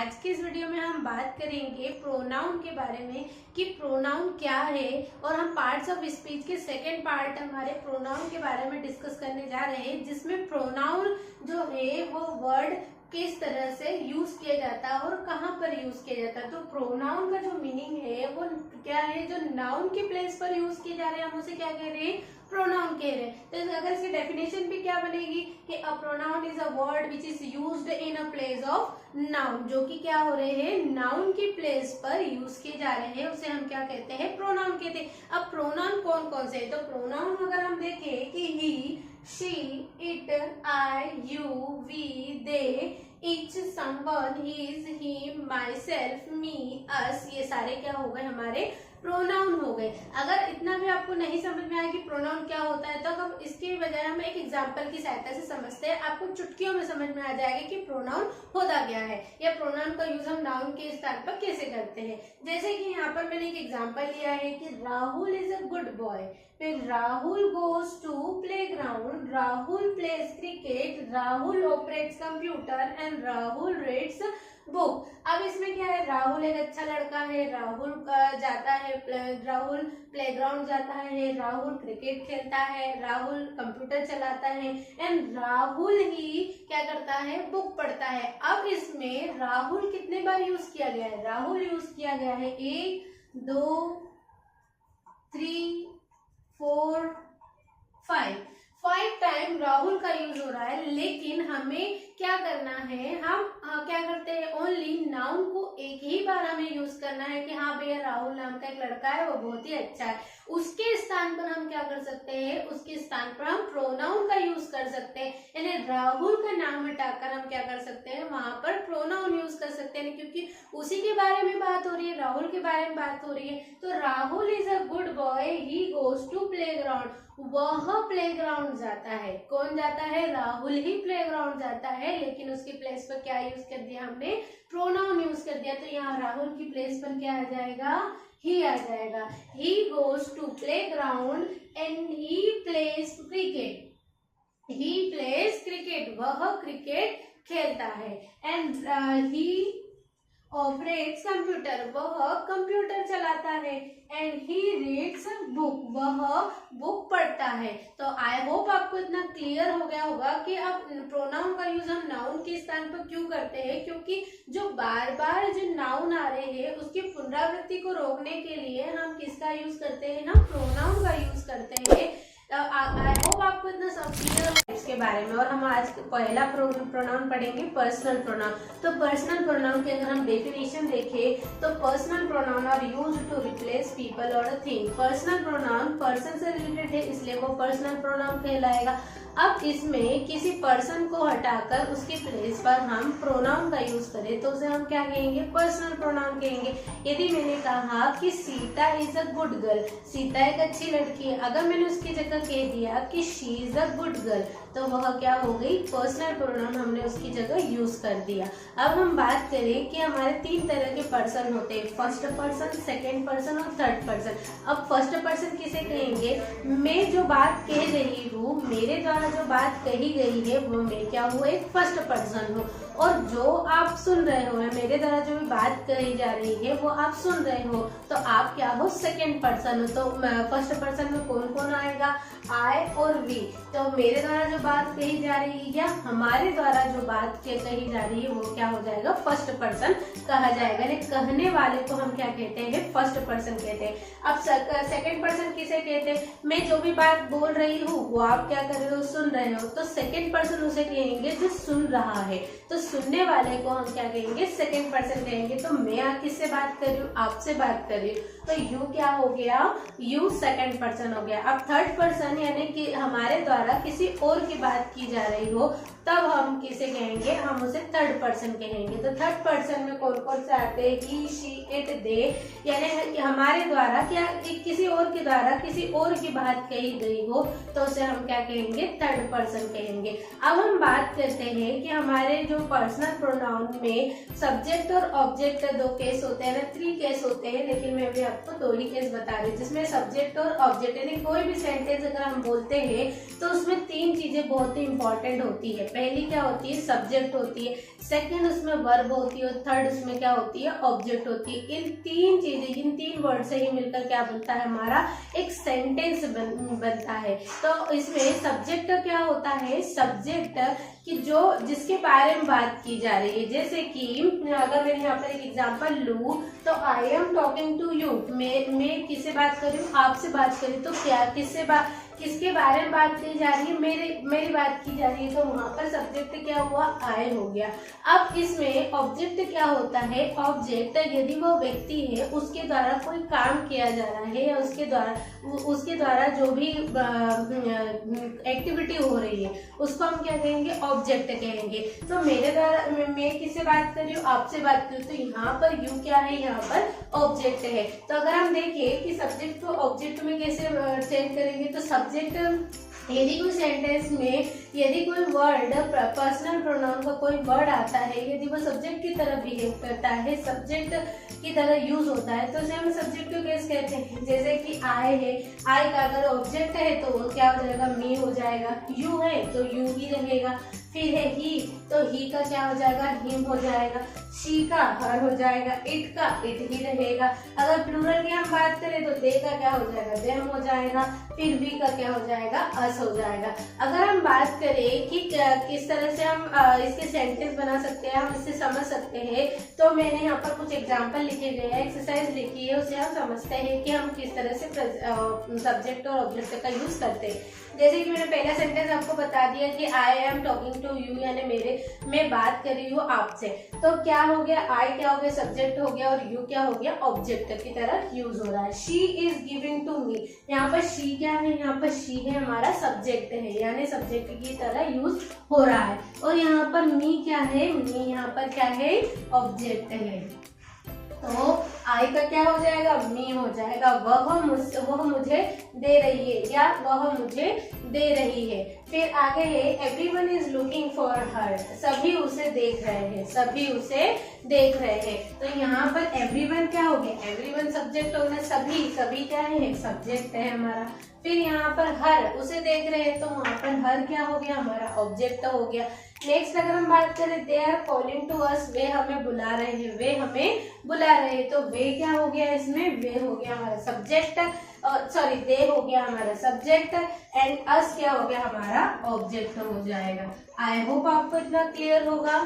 आज के इस वीडियो में हम बात करेंगे प्रोनाउन के बारे में कि प्रोनाउन क्या है। और हम पार्ट्स ऑफ स्पीच के सेकंड पार्ट हमारे प्रोनाउन के बारे में डिस्कस करने जा रहे हैं, जिसमें प्रोनाउन जो है वो वर्ड किस तरह से यूज किया जाता है और कहाँ पर यूज किया जाता है। तो प्रोनाउन का जो मीनिंग है वो क्या है, जो नाउन के प्लेस पर यूज किए जा रहे हैं हम उसे क्या कह रहे हैं, प्रोनाउन कह रहे हैं। तो अगर इसकी डेफिनेशन भी क्या बनेगी कि a pronoun is a word which is used in a place of noun, जो कि क्या हो रहे हैं, नाउन की प्लेस पर यूज किए जा रहे हैं, उसे हम क्या कहते हैं, प्रोनाउन कहते हैं। अब प्रोनाउन कौन कौन से है, तो प्रोनाउन अगर हम देखें कि he, she, it, I, you, we, they, each, someone, his, him, myself, me, us, ये सारे क्या हो गए, हमारे प्रोनाउन हो गए। अगर इतना भी आपको नहीं समझ में आया कि प्रोनाउन क्या होता है, तो अब इसके बजाय हम एक एग्जांपल की सहायता से समझते हैं। आपको चुटकियों में समझ में आ जाएगा कि प्रोनाउन होता क्या है या प्रोनाउन का यूज हम नाउन के स्थान पर कैसे करते हैं। जैसे कि यहाँ पर मैंने एक एग्जांपल लिया है कि Rahul is a good boy, फिर Rahul goes to playground, Rahul plays cricket, Rahul operates computer and Rahul reads book. अब इसमें क्या है, राहुल एक अच्छा लड़का है, राहुल जाता है राहुल प्लेग्राउंड जाता है, राहुल क्रिकेट खेलता है, राहुल कंप्यूटर चलाता है एंड राहुल ही क्या करता है, बुक पढ़ता है। अब इसमें राहुल कितने बार यूज किया गया है, राहुल यूज किया गया है 1, 2, 3, 4, 5 टाइम राहुल का यूज हो रहा है। लेकिन हमें क्या करना है, हम क्या करते हैं, ओनली नाउन को एक ही बार हमें यूज करना है कि हाँ भैया राहुल नाम का एक लड़का है, वो बहुत ही अच्छा है। उसके स्थान पर हम क्या कर सकते हैं, उसके स्थान पर हम प्रोनाउन का यूज कर सकते हैं, यानी राहुल का नाम हटाकर हम क्या कर सकते हैं, वहां पर प्रोनाउन यूज कर सकते हैं, क्योंकि उसी के बारे में बात हो रही है, राहुल के बारे में बात हो रही है। तो Rahul is a good boy, he goes to playground, वह प्लेग्राउंड जाता है। कौन जाता है, राहुल ही प्लेग्राउंड जाता है, लेकिन उसकी प्लेस पर क्या यूज कर दिया हमने, प्रोनाउन यूज कर दिया। तो यहाँ राहुल की प्लेस पर क्या आ जाएगा, ही आ जाएगा। He goes to playground and he plays cricket, he plays cricket, वह क्रिकेट खेलता है। एंड ही ऑपरेट्स कंप्यूटर, वह कंप्यूटर चलाता है। एंड ही रीड्स बुक, वह बुक पढ़ता है। तो आई होप आपको इतना क्लियर हो गया होगा कि अब प्रोनाउन का यूज हम नाउन के स्थान पर क्यों करते हैं, क्योंकि जो बार बार जो नाउन आ रहे हैं उसकी पुनरावृत्ति को रोकने के लिए हम किसका यूज करते हैं, हम प्रोनाउन का यूज करते हैं। आई होप आपको इतना सब क्लियर हो इसके बारे में। और हम आज पहला प्रोनाउन पढ़ेंगे पर्सनल प्रोनाउन। तो पर्सनल प्रोनाउन की अगर हम डेफिनेशन देखें तो personal pronoun are used to replace people और a thing. Personal pronoun person से रिलेटेड है, इसलिए वो पर्सनल प्रोनाउन कहलाएगा। अब इसमें किसी पर्सन को हटाकर उसके प्लेस पर हम प्रोनाउन का यूज करें तो उसे हम क्या कहेंगे, पर्सनल प्रोनाउन कहेंगे। यदि मैंने कहा कि Sita is a good girl, Sita एक अच्छी लड़की है, अगर मैंने उसकी जगह कह दिया कि she is a good girl, तो वह क्या हो गई, पर्सनल प्रोनाउन हमने उसकी जगह यूज कर दिया। अब हम बात करें कि हमारे 3 तरह के पर्सन होते हैं, फर्स्ट पर्सन, सेकेंड पर्सन और थर्ड पर्सन। अब फर्स्ट पर्सन किसे कहेंगे, मैं जो बात कह रही हूँ, मेरे द्वारा जो बात कही गई है वो मैं क्या हूँ, एक फर्स्ट पर्सन हूँ। और जो आप सुन रहे हो, मेरे द्वारा जो भी बात कही जा रही है वो आप सुन रहे हो, तो आप क्या हो, सेकेंड पर्सन हो। तो फर्स्ट पर्सन में कौन कौन आएगा, आई और वी। तो मेरे द्वारा जो बात कही जा रही है या हमारे द्वारा जो बात कही जा रही है वो क्या हो जाएगा, फर्स्ट पर्सन कहा जाएगा। यानी कहने वाले को हम क्या कहते हैं, फर्स्ट पर्सन कहते हैं। अब सेकेंड पर्सन किसे कहते हैं, मैं जो भी बात बोल रही हूँ वो आप क्या कर रहे हो, सुन रहे हो, तो सेकेंड पर्सन उसे कहेंगे जो सुन रहा है। तो सुनने वाले को हम क्या कहेंगे, सेकेंड पर्सन कहेंगे। तो मैं किससे बात कर रही हूँ, आपसे बात कर रही हूँ, तो यू क्या हो गया, यू सेकेंड पर्सन हो गया। अब थर्ड पर्सन यानी कि हमारे द्वारा किसी और की बात की जा रही हो, तब हम किसे कहेंगे, हम उसे थर्ड पर्सन कहेंगे। तो थर्ड पर्सन में कौन कौन से आते हैं, ही, शी, इट, दे, यानी हमारे द्वारा क्या किसी और के द्वारा किसी और की बात कही गई हो तो उसे हम क्या कहेंगे, थर्ड पर्सन कहेंगे। अब हम बात करते हैं कि हमारे जो पर्सनल प्रोनाउन में सब्जेक्ट सब्जेक्ट और ऑब्जेक्ट दो केस होते हैं ना, 3 केस होते हैं, लेकिन मैं अभी आपको 2 ही केस बता रही हूँ जिसमें सब्जेक्ट और ऑब्जेक्ट यानी कोई भी सेंटेंस अगर हम बोलते हैं तो उसमें 3 चीजें बहुत ही इंपॉर्टेंट होती है। पहली क्या होती है, सब्जेक्ट होती है, सेकंड उसमें वर्ब होती है और थर्ड उसमें क्या होती है, ऑब्जेक्ट होती है। इन 3 चीजें, इन 3 वर्ड से ही मिलकर क्या बनता है, हमारा एक सेंटेंस बनता है। तो इसमें सब्जेक्ट क्या होता है, सब्जेक्ट कि जो जिसके बारे में बात की जा रही है। जैसे कि अगर मैं यहाँ पर एक एग्जांपल लूँ तो I am talking to you, मैं किससे बात कर रही हूँ, आपसे बात कर रही हूँ। तो क्या किसके बारे में बात की जा रही है, मेरी बात की जा रही है, तो वहां पर सब्जेक्ट क्या हुआ, आई हो गया। अब इसमें ऑब्जेक्ट क्या होता है, ऑब्जेक्ट यदि वो व्यक्ति है उसके द्वारा कोई काम किया जा रहा है या उसके द्वारा जो भी एक्टिविटी हो रही है उसको हम क्या कहेंगे, ऑब्जेक्ट कहेंगे। तो मेरे द्वारा मैं किससे बात कर रही हूँ, आपसे बात कर रही हूँ, तो यहाँ पर यू क्या है, यहाँ पर ऑब्जेक्ट है। तो अगर हम देखें कि सब्जेक्ट को ऑब्जेक्ट में कैसे चेंज करेंगे, तो सब्जेक्ट यदि कोई सेंटेंस में यदि कोई वर्ड पर्सनल प्रोनाउन का कोई वर्ड आता है, यदि वो सब्जेक्ट की तरह बिहेव करता है, सब्जेक्ट की तरह यूज होता है, तो उसे हम सब्जेक्ट को कैसे कहते हैं। जैसे कि आई है, आई का अगर ऑब्जेक्ट है तो वो क्या हो जाएगा, मी हो जाएगा। यू है तो यू ही रहेगा। फिर है ही, तो ही का क्या हो जाएगा, हिम हो जाएगा। शी का हर हो जाएगा। इट का इट ही रहेगा। अगर प्लूरल की हम बात करें तो दे का क्या हो जाएगा, देम हो जाएगा। फिर वी का क्या हो जाएगा, अस हो जाएगा। अगर हम बात करें कि किस तरह से हम इसके सेंटेंस बना सकते हैं, हम इससे समझ सकते हैं, तो मैंने यहाँ पर कुछ एग्जाम्पल लिखे गए हैं, एक्सरसाइज लिखी है, उसे हम समझते हैं कि हम किस तरह से सब्जेक्ट और ऑब्जेक्ट का यूज करते हैं। जैसे कि मैंने पहला सेंटेंस आपको बता दिया कि I am talking to you, यानी मैं बात कर रही हूँ आपसे। तो क्या हो गया, आई क्या हो गया, सब्जेक्ट हो गया, और यू क्या हो गया, ऑब्जेक्ट की तरह यूज हो रहा है। She is giving to me, यहाँ पर शी क्या है, यहाँ पर शी है हमारा सब्जेक्ट है, यानी सब्जेक्ट की तरह यूज हो रहा है। और यहाँ पर मी क्या है, मी यहाँ पर क्या है, ऑब्जेक्ट है। तो आई का क्या हो जाएगा, मी हो जाएगा। वह मुझे दे रही है या वह मुझे दे रही है। फिर आगे है everyone is looking for her, सभी उसे देख रहे हैं, सभी उसे देख रहे हैं। तो यहाँ पर एवरीवन क्या हो गया, एवरीवन सब्जेक्ट हो गया, सभी क्या है, सब्जेक्ट है हमारा। फिर यहाँ पर हर, उसे देख रहे हैं, तो वहां पर हर क्या हो गया, हमारा ऑब्जेक्ट हो गया। नेक्स्ट अगर हम बात करें they are calling to us, वे हमें बुला रहे हैं, वे हमें बुला रहे हैं, तो वे क्या हो गया, इसमें वे हो गया हमारा सब्जेक्ट, सॉरी दे हो गया हमारा सब्जेक्ट, एंड अस क्या हो गया, हमारा ऑब्जेक्ट हो जाएगा। आई होप आपको इतना क्लियर होगा।